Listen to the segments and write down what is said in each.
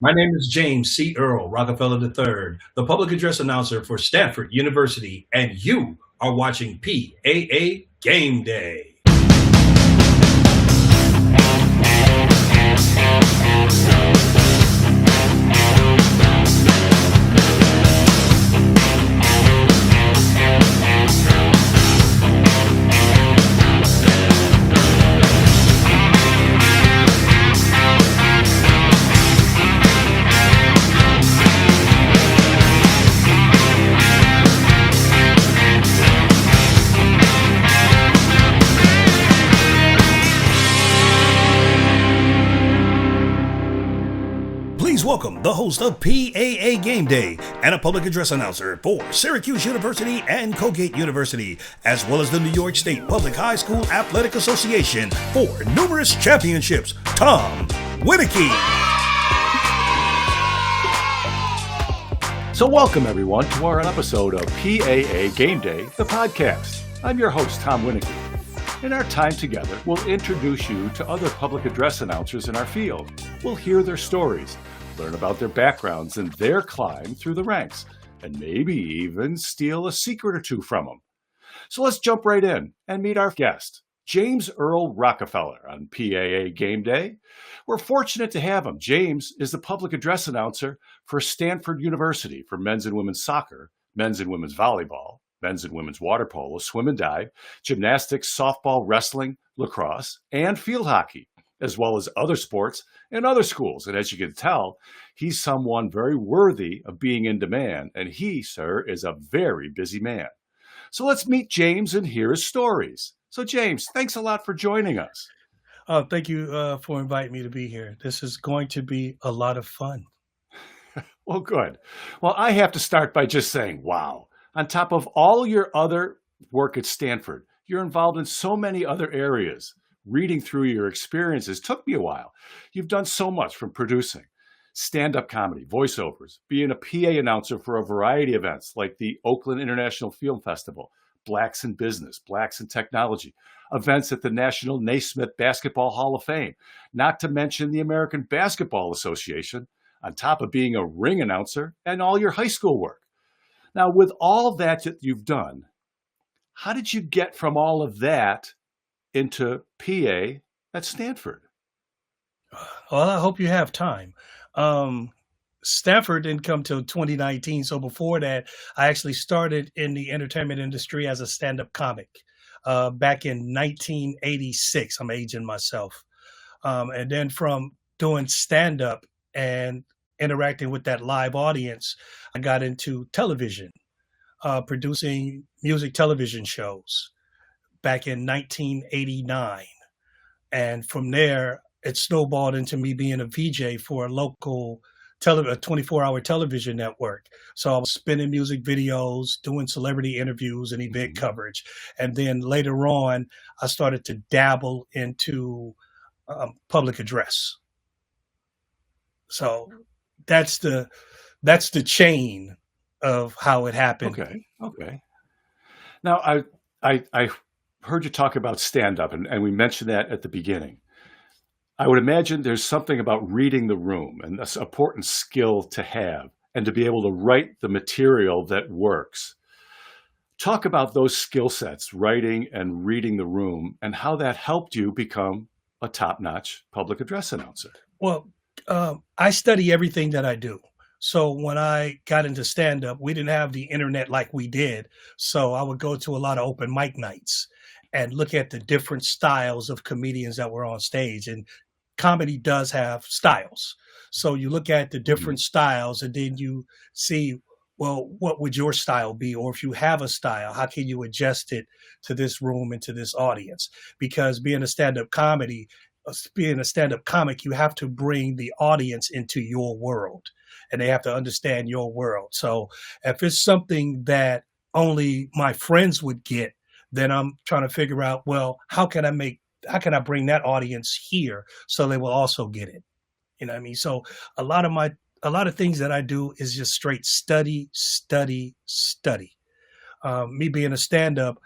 My name is James C. Earl-Rockefeller III, the public address announcer for Stanford University, and you are watching PAA Game Day. Please welcome the host of PAA Game Day and a public address announcer for Syracuse University and Colgate University, as well as the New York State Public High School Athletic Association for numerous championships, Tom Winiecki. So welcome everyone to our episode of PAA Game Day, the podcast. I'm your host, Tom Winiecki. In our time together, we'll introduce you to other public address announcers in our field. We'll hear their stories, learn about their backgrounds and their climb through the ranks, and maybe even steal a secret or two from them. So let's jump right in and meet our guest, James Earl-Rockefeller on PAA Game Day. We're fortunate to have him. James is the public address announcer for Stanford University for men's and women's soccer, men's and women's volleyball, men's and women's water polo, swim and dive, gymnastics, softball, wrestling, lacrosse, and field hockey, as well as other sports and other schools. And as you can tell, he's someone very worthy of being in demand. And he, sir, is a very busy man. So let's meet James and hear his stories. So James, thanks a lot for joining us. Thank you for inviting me to be here. This is going to be a lot of fun. Well, good. Well, I have to start by just saying, wow. On top of all your other work at Stanford, you're involved in so many other areas. Reading through your experiences took me a while. You've done so much, from producing, stand-up comedy, voiceovers, being a PA announcer for a variety of events like the Oakland International Film Festival, Blacks in Business, Blacks in Technology, events at the National Naismith Basketball Hall of Fame, not to mention the American Basketball Association, on top of being a ring announcer and all your high school work. Now, with all that you've done, how did you get from all of that into PA at Stanford? Well, I hope you have time. Stanford didn't come till 2019. So before that, I actually started in the entertainment industry as a stand-up comic back in 1986. I'm aging myself. And then from doing stand-up and interacting with that live audience, I got into television, producing music television shows back in 1989. And from there, it snowballed into me being a VJ for a local a 24-hour television network. So I was spinning music videos, doing celebrity interviews and event coverage. And then later on, I started to dabble into public address. So that's the chain of how it happened. Okay. Now, I heard you talk about stand-up, and we mentioned that at the beginning. I would imagine there's something about reading the room, and that's an important skill to have, and to be able to write the material that works. Talk about those skill sets, writing and reading the room, and how that helped you become a top-notch public address announcer. Well, I study everything that I do. So when I got into stand-up, we didn't have the internet like we did. So I would go to a lot of open mic nights and look at the different styles of comedians that were on stage. And comedy does have styles. So you look at the different styles and then you see, well, what would your style be? Or if you have a style, how can you adjust it to this room and to this audience? Because being a stand-up comic, you have to bring the audience into your world and they have to understand your world. So if it's something that only my friends would get, then I'm trying to figure out, well, how can I bring that audience here so they will also get it? You know what I mean? So a lot of things that I do is just straight study. Me being a stand-up,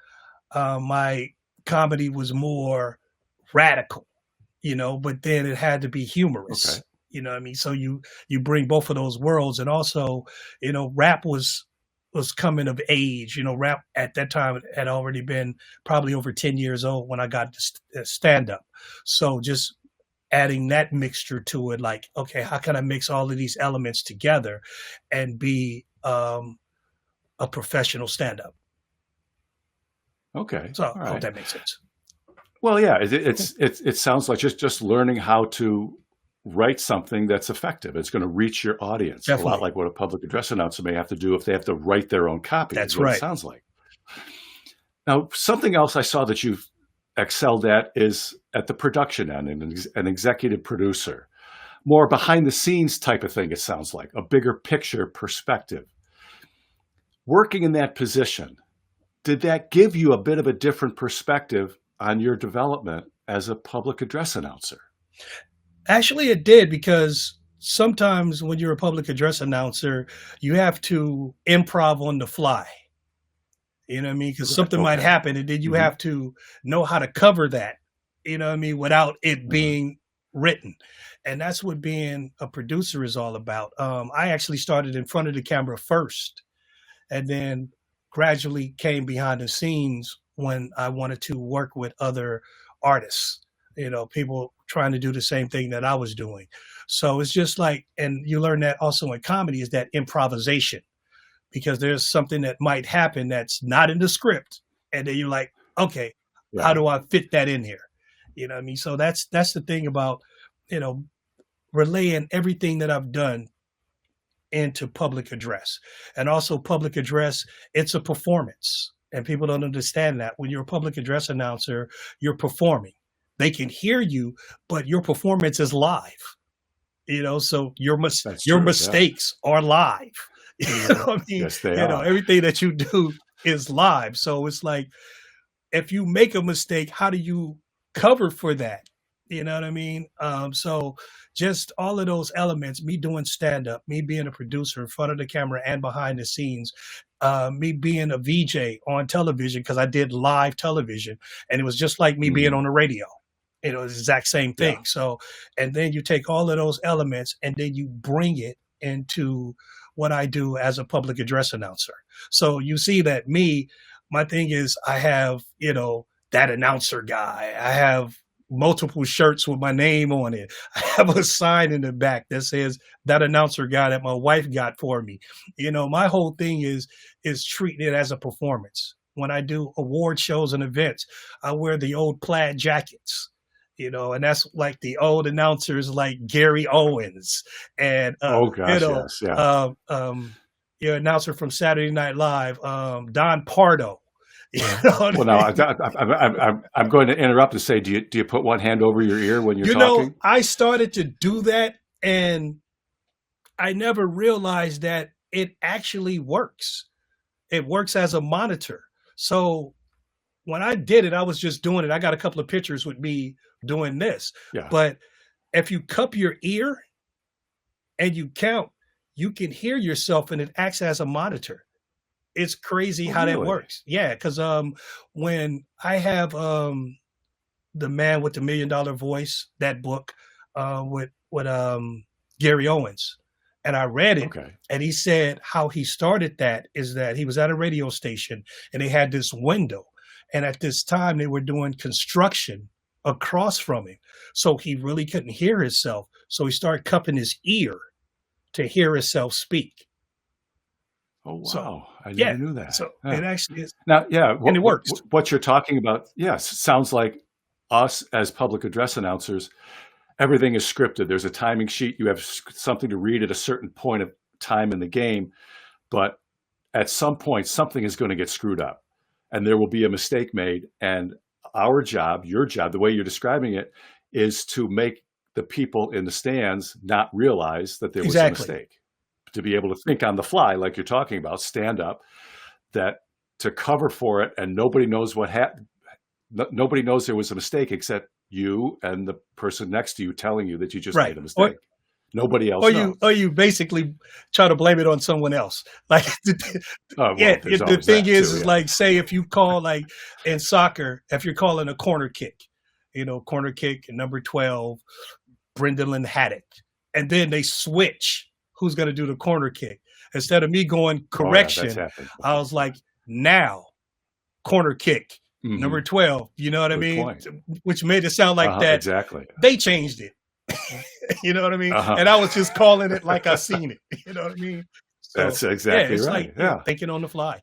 my comedy was more radical, but then it had to be humorous. Okay. You know what I mean? So you bring both of those worlds, and also, rap was coming of age. Rap at that time had already been probably over 10 years old when I got to stand up. So just adding that mixture to it, like, okay, how can I mix all of these elements together and be a professional stand-up? Okay. So All I hope right. that makes sense. Well, yeah, it sounds like just learning how to write something that's effective. It's going to reach your audience. A lot Definitely. like what a public address announcer may have to do if they have to write their own copy. That's is what right. It sounds like. Now, something else I saw that you've excelled at is at the production end, and an executive producer. More behind the scenes type of thing, it sounds like, a bigger picture perspective. Working in that position, did that give you a bit of a different perspective on your development as a public address announcer? Actually, it did, because sometimes when you're a public address announcer, you have to improv on the fly. You know what I mean? Because something might happen, and then you have to know how to cover that, without it being written. And that's what being a producer is all about. I actually started in front of the camera first, and then gradually came behind the scenes when I wanted to work with other artists, people trying to do the same thing that I was doing. So it's just like, and you learn that also in comedy, is that improvisation, because there's something that might happen that's not in the script. And then you're like, okay, how do I fit that in here? You know what I mean? So that's the thing about, relaying everything that I've done into public address. And also public address, it's a performance. And people don't understand that. When you're a public address announcer, you're performing. They can hear you, but your performance is live. So your mistakes are live. Yes, they are. Everything that you do is live. So it's like, if you make a mistake, how do you cover for that? You know what I mean? So just all of those elements, me doing stand-up, me being a producer in front of the camera and behind the scenes, me being a VJ on television, because I did live television, and it was just like me being on the radio. It's the exact same thing. Yeah. So, and then you take all of those elements and then you bring it into what I do as a public address announcer. So you see that my thing is, I have, that announcer guy. I have multiple shirts with my name on it. I have a sign in the back that says that announcer guy that my wife got for me. My whole thing is treating it as a performance. When I do award shows and events, I wear the old plaid jackets. And that's like the old announcers like Gary Owens and your announcer from Saturday Night Live, Don Pardo. Well, now I'm going to interrupt and say, do you put one hand over your ear when you're talking? I started to do that, and I never realized that it actually works. It works as a monitor. So when I did it, I was just doing it. I got a couple of pictures with me doing this. Yeah. But if you cup your ear and you count, you can hear yourself, and it acts as a monitor. It's crazy how that works. Yeah, because when I have The Man with the $1 Million Voice, that book with Gary Owens, and I read it, and he said how he started that is that he was at a radio station, and they had this window. And at this time, they were doing construction across from him. So he really couldn't hear himself. So he started cupping his ear to hear himself speak. Oh, wow. So, I never knew that. So it actually is. Now, and it works. What you're talking about, yes, sounds like us as public address announcers, everything is scripted. There's a timing sheet. You have something to read at a certain point of time in the game. But at some point, something is going to get screwed up. And there will be a mistake made. And our job, your job, the way you're describing it, is to make the people in the stands not realize that there was a mistake. To be able to think on the fly, like you're talking about, stand up, that to cover for it, and nobody knows what happened. Nobody knows there was a mistake except you and the person next to you telling you that you just made a mistake. Nobody else knows. Or you basically try to blame it on someone else. Like, the thing is, like, say if you call, like in soccer, if you're calling a corner kick, corner kick number 12, Brendan Haddock, and then they switch who's going to do the corner kick. Instead of me going Oh, yeah, correction, that's happened. I was like, now corner kick, number 12. You know what I Good mean? point. Which made it sound like that. Exactly. They changed it. You know what I mean? And I was just calling it like I seen it. You know what I mean? So, That's exactly it's right. like, you know, thinking on the fly.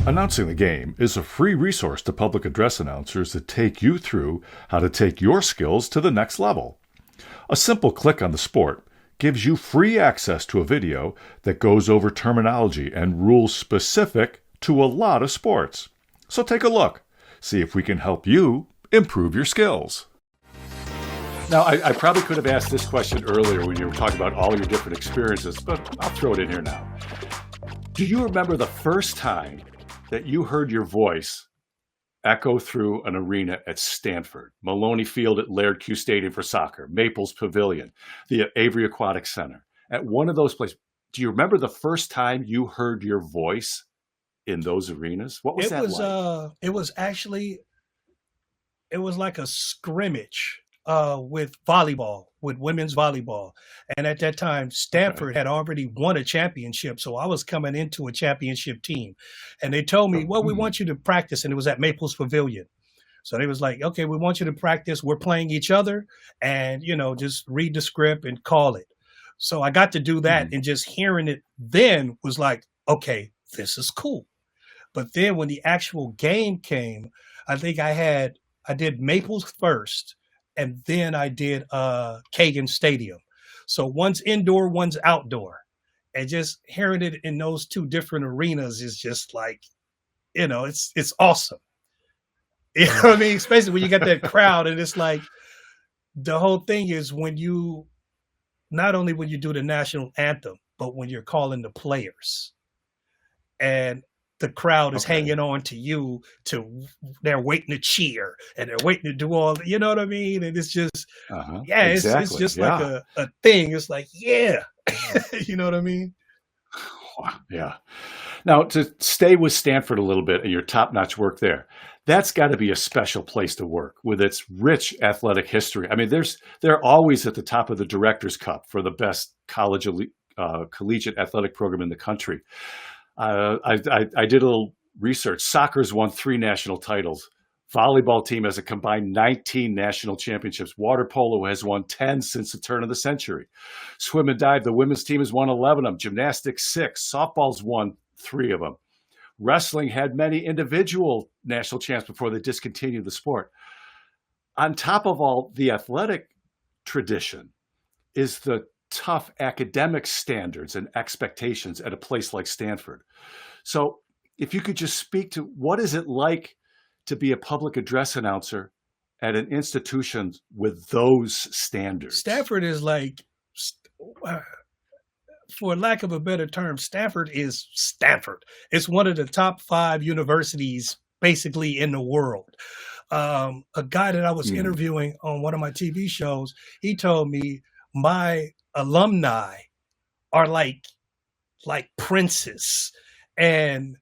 Announcing the Game is a free resource to public address announcers that take you through how to take your skills to the next level. A simple click on the sport gives you free access to a video that goes over terminology and rules specific to a lot of sports. So take a look. See if we can help you improve your skills. Now, I probably could have asked this question earlier when you were talking about all your different experiences, but I'll throw it in here now. Do you remember the first time that you heard your voice echo through an arena at Stanford, Maloney Field at Laird Q Stadium for soccer, Maples Pavilion, the Avery Aquatic Center? At one of those places, do you remember the first time you heard your voice in those arenas? What was that like? It was like a scrimmage with volleyball, with women's volleyball. And at that time, Stanford had already won a championship. So I was coming into a championship team. And they told me, well, we want you to practice. And it was at Maples Pavilion. So they was like, okay, we want you to practice. We're playing each other and, you know, just read the script and call it. So I got to do that. And just hearing it then was like, okay, this is cool. But then when the actual game came, I think I did Maples first. And then I did Kagan Stadium. So one's indoor, one's outdoor. And just hearing it in those two different arenas is just like, you know, it's awesome. You know what I mean? Especially when you got that crowd and it's like, the whole thing is not only when you do the national anthem, but when you're calling the players. And the crowd is hanging on to you they're waiting to cheer and they're waiting to do all, you know what I mean? And it's just, it's just like a thing. It's like, yeah, you know what I mean? Yeah. Now to stay with Stanford a little bit and your top-notch work there, that's got to be a special place to work with its rich athletic history. I mean, they're always at the top of the Directors' Cup for the best collegiate athletic program in the country. I did a little research. Soccer's won 3 national titles. Volleyball team has a combined 19 national championships. Water polo has won 10 since the turn of the century. Swim and dive, the women's team has won 11 of them. Gymnastics, 6. Softball's won 3 of them. Wrestling had many individual national champs before they discontinued the sport. On top of all the athletic tradition is the tough academic standards and expectations at a place like Stanford. So if you could just speak to what is it like to be a public address announcer at an institution with those standards? Stanford is like, for lack of a better term, Stanford is Stanford. It's one of the top 5 universities basically in the world. A guy that I was interviewing on one of my TV shows, he told me my alumni are like princes and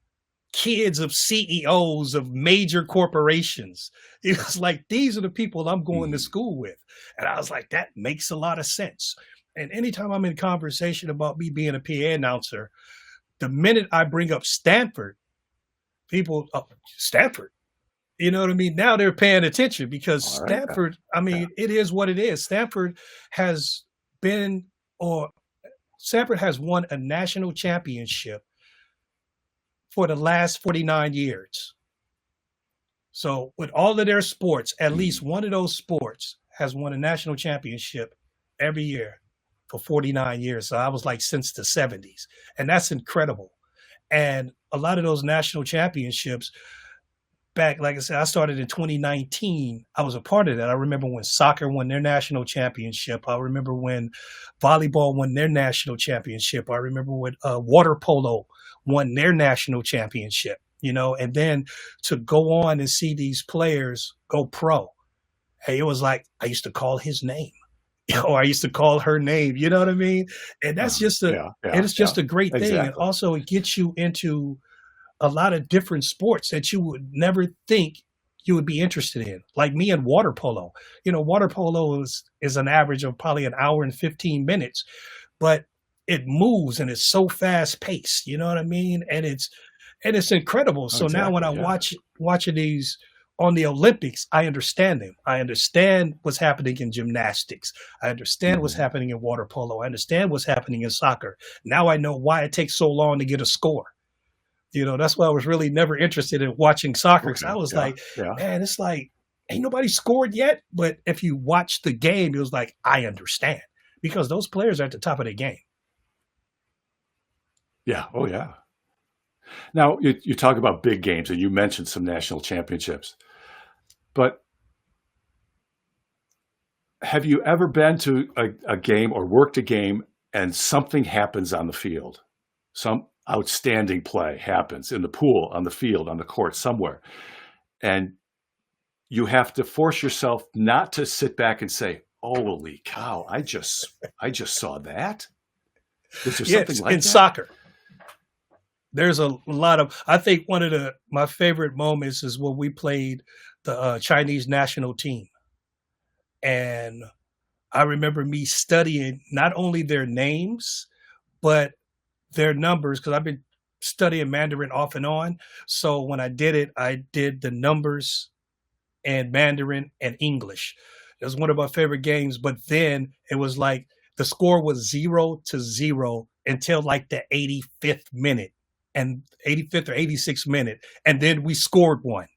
kids of CEOs of major corporations. It was like, these are the people I'm going to school with. And I was like, that makes a lot of sense. And anytime I'm in conversation about me being a PA announcer, the minute I bring up Stanford, people, Stanford, you know what I mean? Now they're paying attention because Stanford, I mean, it is what it is. Stanford has won a national championship for the last 49 years. So with all of their sports, at least one of those sports has won a national championship every year for 49 years. So I was like, since the 70s. And that's incredible. And a lot of those national championships back, like I said, I started in 2019. I was a part of that. I remember when soccer won their national championship. I remember when volleyball won their national championship. I remember when water polo won their national championship, you know, and then to go on and see these players go pro. Hey, it was like, I used to call his name, or I used to call her name, you know what I mean? And that's just a great thing. Exactly. And also it gets you into a lot of different sports that you would never think you would be interested in. Like me in water polo. Water polo is an average of probably an hour and 15 minutes, but it moves and it's so fast paced. You know what I mean? And it's incredible. So now when I watching these on the Olympics, I understand them. I understand what's happening in gymnastics. I understand what's happening in water polo. I understand what's happening in soccer. Now I know why it takes so long to get a score. That's why I was really never interested in watching soccer. Because I was man, it's like, ain't nobody scored yet. But if you watch the game, it was like, I understand. Because those players are at the top of their game. Yeah. Oh, yeah. Now, you talk about big games, and you mentioned some national championships. But have you ever been to a game or worked a game and something happens on the field? Some outstanding play happens in the pool, on the field, on the court, somewhere. And you have to force yourself not to sit back and say, holy cow, I just saw that. Is there something like in that? Soccer. There's a lot of, I think one of my favorite moments is when we played the Chinese national team. And I remember me studying not only their names, but their numbers, because I've been studying Mandarin off and on. So when I did it, I did the numbers and Mandarin and English. It was one of my favorite games. But then it was like the score was 0-0 until like the 85th minute. And 85th or 86th minute, and then we scored one.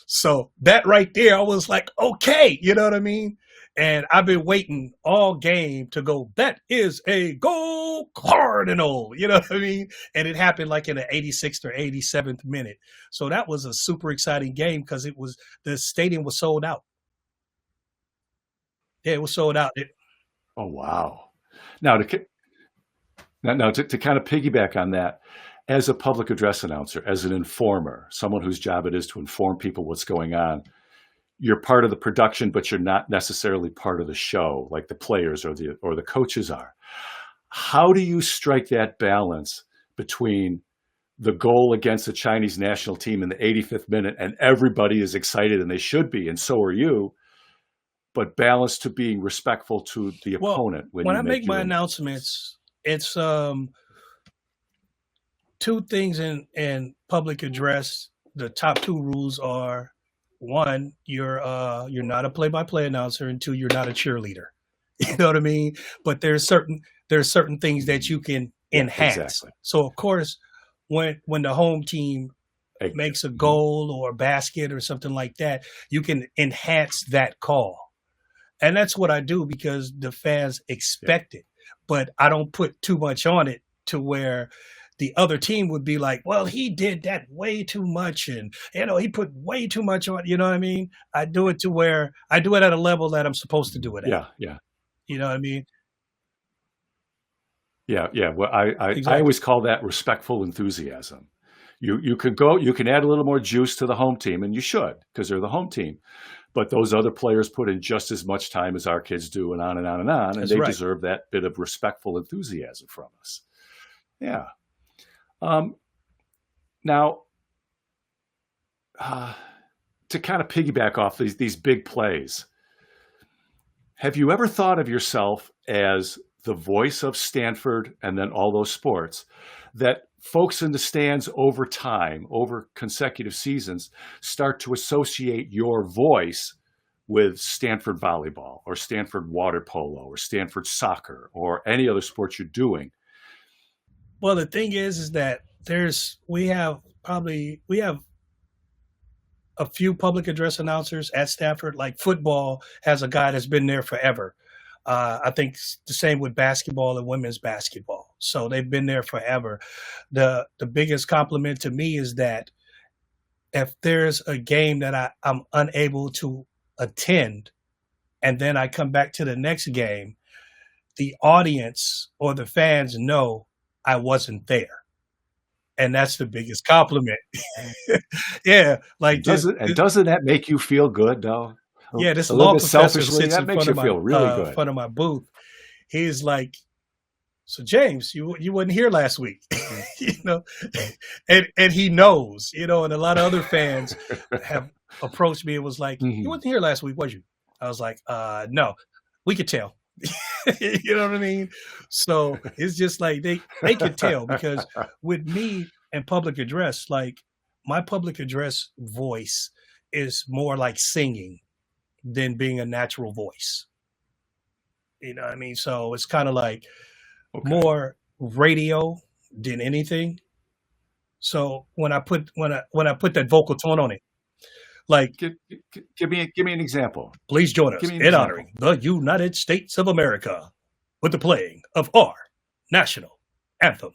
So that right there, I was like, okay, you know what I mean? And I've been waiting all game to go, that is a goal cardinal, you know what I mean? And it happened like in the 86th or 87th minute. So that was a super exciting game because the stadium was sold out. Yeah, it was sold out. Oh, wow. Now, to kind of piggyback on that, as a public address announcer, as an informer, someone whose job it is to inform people what's going on, you're part of the production, but you're not necessarily part of the show like the players or the coaches are. How do you strike that balance between the goal against the Chinese national team in the 85th minute and everybody is excited and they should be, and so are you, but balance to being respectful to the opponent? When I make my announcements, it's two things in public address. The top two rules are: one, you're not a play-by-play announcer, and two, you're not a cheerleader. You know what I mean? But there's certain things that you can enhance. Exactly. So of course, when the home team makes a goal or a basket or something like that, you can enhance that call. And that's what I do because the fans expect it. But I don't put too much on it to where the other team would be like, well, he did that way too much. And, he put way too much on, you know what I mean? I do it to where I do it at a level that I'm supposed to do it at. Yeah. You know what I mean? Yeah. Well, Exactly. I always call that respectful enthusiasm. You can add a little more juice to the home team, and you should, because they're the home team. But those other players put in just as much time as our kids do, and on and on and on. And they deserve that bit of respectful enthusiasm from us. Yeah. Now, to kind of piggyback off these big plays, have you ever thought of yourself as the voice of Stanford and then all those sports, that folks in the stands over time, over consecutive seasons, start to associate your voice with Stanford volleyball or Stanford water polo or Stanford soccer or any other sport you're doing? Well, the thing is that we have a few public address announcers at Stanford. Like football has a guy that's been there forever. I think the same with basketball and women's basketball. So they've been there forever. The biggest compliment to me is that if there's a game that I'm unable to attend and then I come back to the next game, the audience or the fans know I wasn't there. And that's the biggest compliment. Yeah. Like doesn't that make you feel good though? Yeah, this law professor sits in front of my booth. He's like, so James, you wasn't here last week, and he knows, and a lot of other fans approached me and was like, "You wasn't here last week, was you?" I was like, no, we could tell." You know what I mean? So it's just like they could tell, because with me and public address, like my public address voice is more like singing than being a natural voice. You know what I mean? So it's kind of like more radio than anything. So when I put that vocal tone on it, like, give me an example. Please join us in honoring the United States of America with the playing of our national anthem.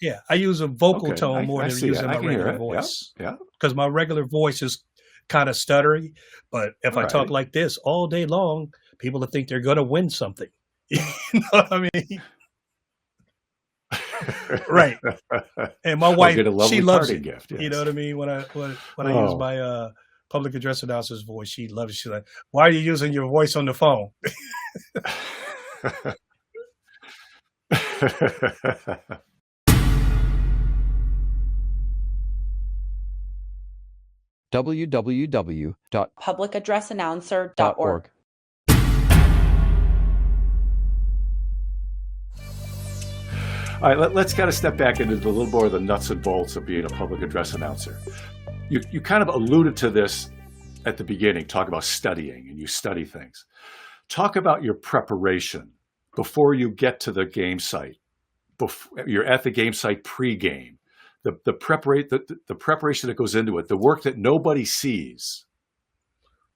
Yeah. I use a vocal tone more than using my regular voice. Yeah. Because my regular voice is kind of stuttery. But if I talk like this all day long, people will think they're going to win something. You know what I mean? Right. And my wife, she loves it. Gift, yes. You know what I mean? When I use my public address announcer's voice, she loves it. She's like, "Why are you using your voice on the phone?" www.publicaddressannouncer.org. All right, let's kind of step back into a little more of the nuts and bolts of being a public address announcer. You kind of alluded to this at the beginning, talk about studying, and you study things. Talk about your preparation before you get to the game site. You're at the game site pre-game. The preparation that goes into it, the work that nobody sees.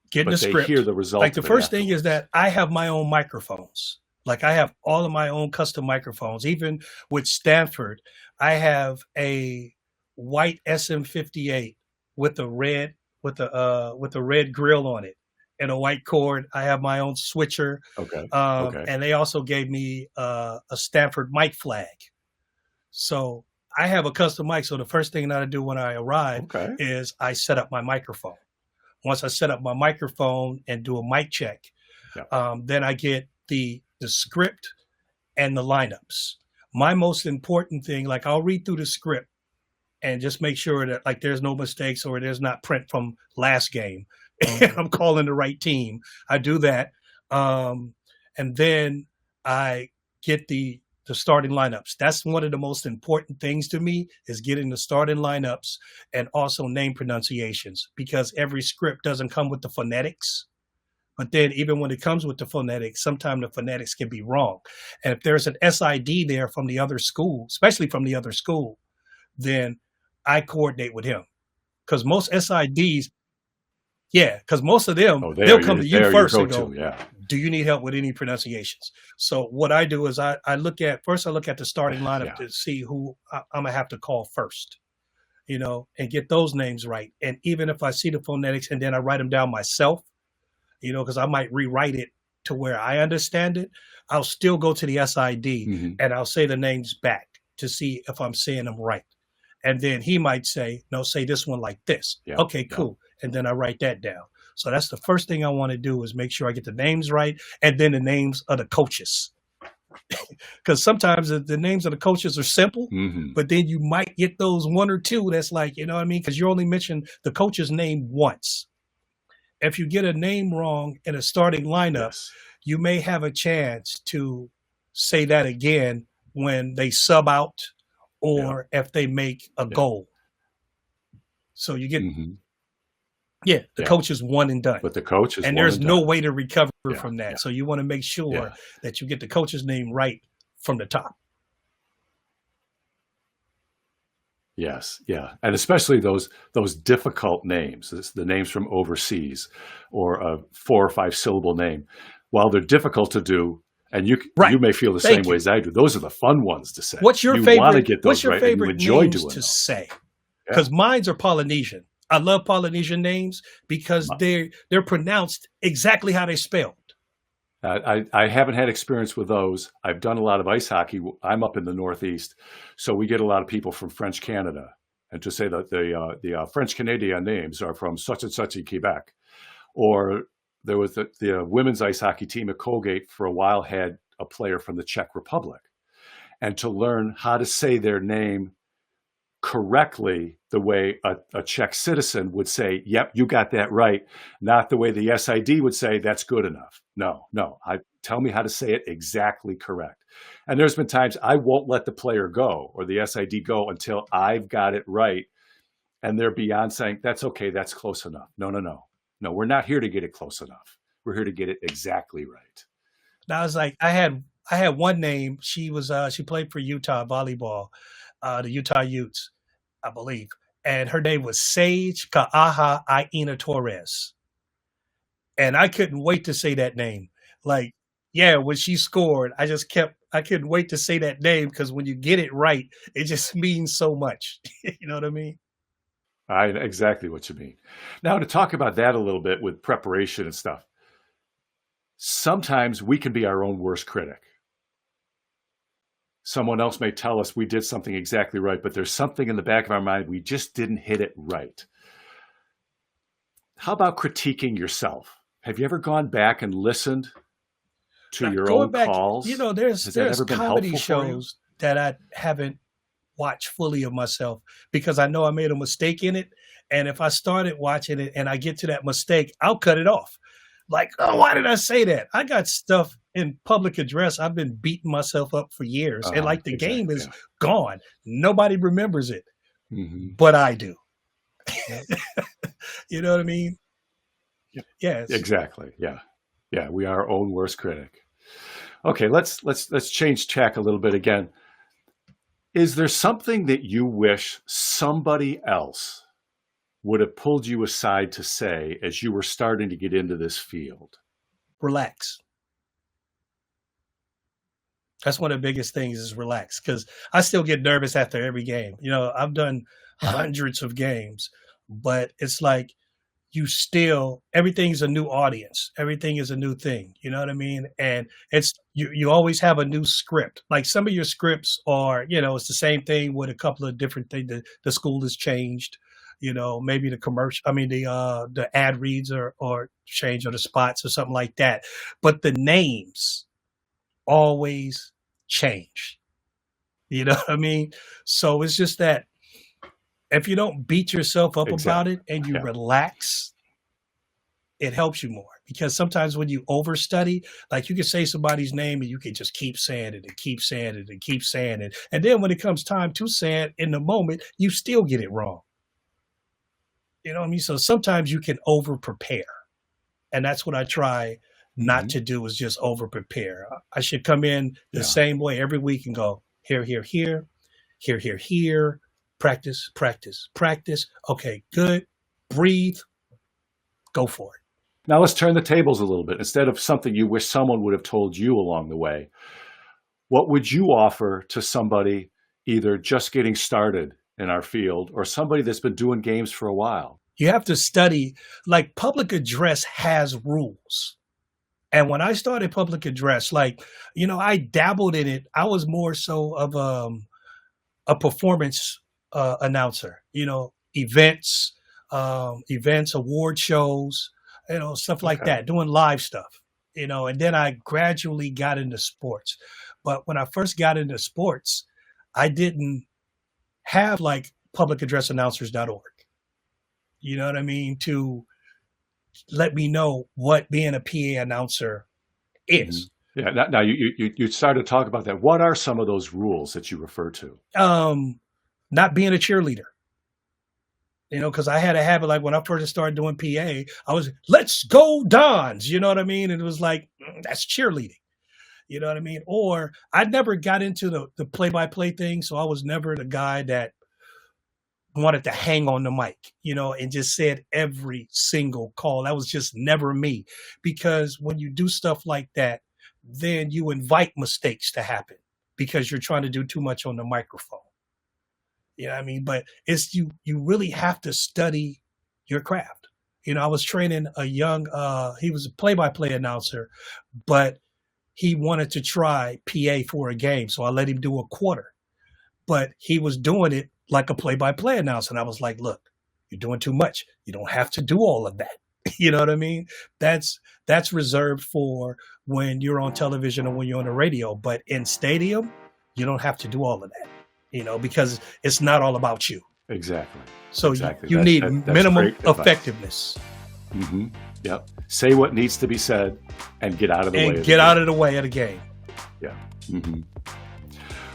Getting the script. They hear the result. Like the first thing is that I have my own microphones. Like I have all of my own custom microphones. Even with Stanford, I have a white SM58 with the red grill on it and a white cord. I have my own switcher. Okay. And they also gave me a Stanford mic flag. So I have a custom mic. So the first thing that I do when I arrive is I set up my microphone. Once I set up my microphone and do a mic check, then I get the script and the lineups. My most important thing, like I'll read through the script and just make sure that like there's no mistakes or there's not print from last game. I'm calling the right team. I do that. And then I get the starting lineups. That's one of the most important things to me, is getting the starting lineups and also name pronunciations, because every script doesn't come with the phonetics. But then even when it comes with the phonetics, sometimes the phonetics can be wrong. And if there's an SID there from the other school, especially from the other school, then I coordinate with him. Because most SIDs, because most of them, they'll come to you first and go, "Do you need help with any pronunciations?" So what I do is I look at the starting lineup to see who I'm going to have to call first, and get those names right. And even if I see the phonetics and then I write them down myself, because I might rewrite it to where I understand it, I'll still go to the SID and I'll say the names back to see if I'm saying them right. And then he might say, "No, say this one like this." Yeah, okay, cool. And then I write that down. So that's the first thing I want to do, is make sure I get the names right, and then the names of the coaches. Because sometimes the names of the coaches are simple, but then you might get those one or two that's like, you know what I mean? Because you only mention the coach's name once. If you get a name wrong in a starting lineup, you may have a chance to say that again when they sub out or if they make a goal. So you get, the coach is one and done. But the coach is and one there's and no done. way to recover from that. So you want to make sure that you get the coach's name right from the top. Yes, and especially those difficult names, the names from overseas, or a 4 or 5 syllable name. While they're difficult to do, and you may feel the same way as I do, those are the fun ones to say. What's your favorite? Want to get those right, and you enjoy names doing to say? Because mine's are Polynesian. I love Polynesian names because they're pronounced exactly how they spelled. I haven't had experience with those. I've done a lot of ice hockey. I'm up in the Northeast, so we get a lot of people from French Canada. And to say that the French Canadian names are from such and such in Quebec. Or there was the women's ice hockey team at Colgate for a while had a player from the Czech Republic. And to learn how to say their name correctly the way a Czech citizen would say, yep, you got that right, not the way the SID would say, that's good enough. No, tell me how to say it exactly correct. And there's been times I won't let the player go or the SID go until I've got it right. And they're beyond saying, that's okay, that's close enough. No, we're not here to get it close enough. We're here to get it exactly right. Now, I was like, I had one name. She played for Utah volleyball, the Utah Utes, I believe. And her name was Sage Ka'aha Aina Torres. And I couldn't wait to say that name. Like, yeah, when she scored, I couldn't wait to say that name because when you get it right, it just means so much. You know what I mean? I know exactly what you mean. Now, to talk about that a little bit with preparation and stuff, sometimes we can be our own worst critic. Someone else may tell us we did something exactly right, but there's something in the back of our mind, we just didn't hit it right. How about critiquing yourself? Have you ever gone back and listened to your own calls? You know, there's comedy shows that I haven't watched fully of myself because I know I made a mistake in it. And if I started watching it and I get to that mistake, I'll cut it off. Like, oh, why did I say that? I got stuff in public address. I've been beating myself up for years. And like the game is gone. Nobody remembers it, but I do. You know what I mean? Yes. Exactly. Yeah. Yeah. We are our own worst critic. Okay. Let's change tack a little bit again. Is there something that you wish somebody else would have pulled you aside to say as you were starting to get into this field? Relax. That's one of the biggest things is relax, because I still get nervous after every game. You know, I've done hundreds of games, but it's like everything's a new audience. Everything is a new thing. You know what I mean? And it's, you always have a new script. Like some of your scripts are, you know, it's the same thing with a couple of different things. The school has changed, you know, maybe the ad reads or change, or the spots or something like that. But the names always change. You know what I mean? So it's just that if you don't beat yourself up about it and you relax, it helps you more. Because sometimes when you overstudy, like you can say somebody's name and you can just keep saying it and keep saying it and keep saying it. And then when it comes time to say it in the moment, you still get it wrong. You know what I mean? So sometimes you can over prepare. And that's what I try not to do, is just over prepare. I should come in the same way every week and go here, practice. Okay, good. Breathe. Go for it. Now let's turn the tables a little bit. Instead of something you wish someone would have told you along the way, what would you offer to somebody either just getting started in our field or somebody that's been doing games for a while? You have to study, like public address has rules. And when I started public address, like, you know, I dabbled in it. I was more so of a performance announcer, you know, events, award shows, you know, stuff like that, doing live stuff, you know, and then I gradually got into sports. But when I first got into sports, I didn't have like publicaddressannouncers.org, you know what I mean, to let me know what being a PA announcer is. Yeah. Now you started to talk about that. What are some of those rules that you refer to? Not being a cheerleader. You know, because I had a habit, like when I first started doing PA, I was, let's go Dons, you know what I mean? And it was like, that's cheerleading, you know what I mean? Or I never got into the play-by-play thing, so I was never the guy that wanted to hang on the mic, you know, and just said every single call. That was just never me. Because when you do stuff like that, then you invite mistakes to happen because you're trying to do too much on the microphone. You know what I mean? But it's you really have to study your craft. You know, I was training a young, he was a play-by-play announcer, but he wanted to try PA for a game. So I let him do a quarter. But he was doing it like a play-by-play announcer. And I was like, look, you're doing too much. You don't have to do all of that. You know what I mean? That's reserved for when you're on television or when you're on the radio. But in stadium, you don't have to do all of that. because it's not all about you. Exactly. So Exactly. you need minimum effectiveness. Mm-hmm. Yep. Say what needs to be said and get out of the way. And get out of the way of the game. Yeah. Mm-hmm.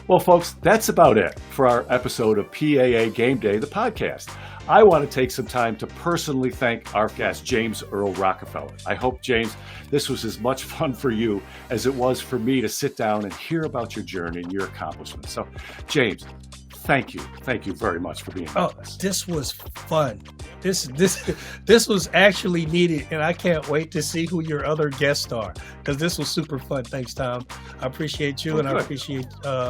Well, folks, that's about it for our episode of PAA Game Day, the podcast. I want to take some time to personally thank our guest, James Earl-Rockefeller. I hope, James, this was as much fun for you as it was for me to sit down and hear about your journey and your accomplishments. So, James, thank you. Thank you very much for being with us. This was fun. This was actually needed, and I can't wait to see who your other guests are, because this was super fun. Thanks, Tom. I appreciate you, and I appreciate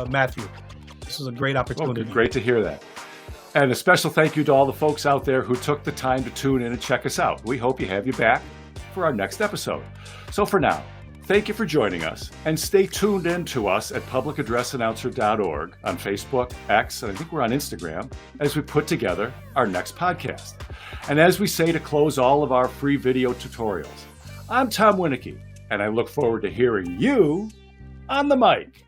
Matthew. This was a great opportunity. Well, great to hear that. And a special thank you to all the folks out there who took the time to tune in and check us out. We hope you have you back for our next episode. So for now, thank you for joining us, and stay tuned in to us at publicaddressannouncer.org on Facebook, X, and I think we're on Instagram, as we put together our next podcast. And as we say to close all of our free video tutorials, I'm Tom Winiecki, and I look forward to hearing you on the mic.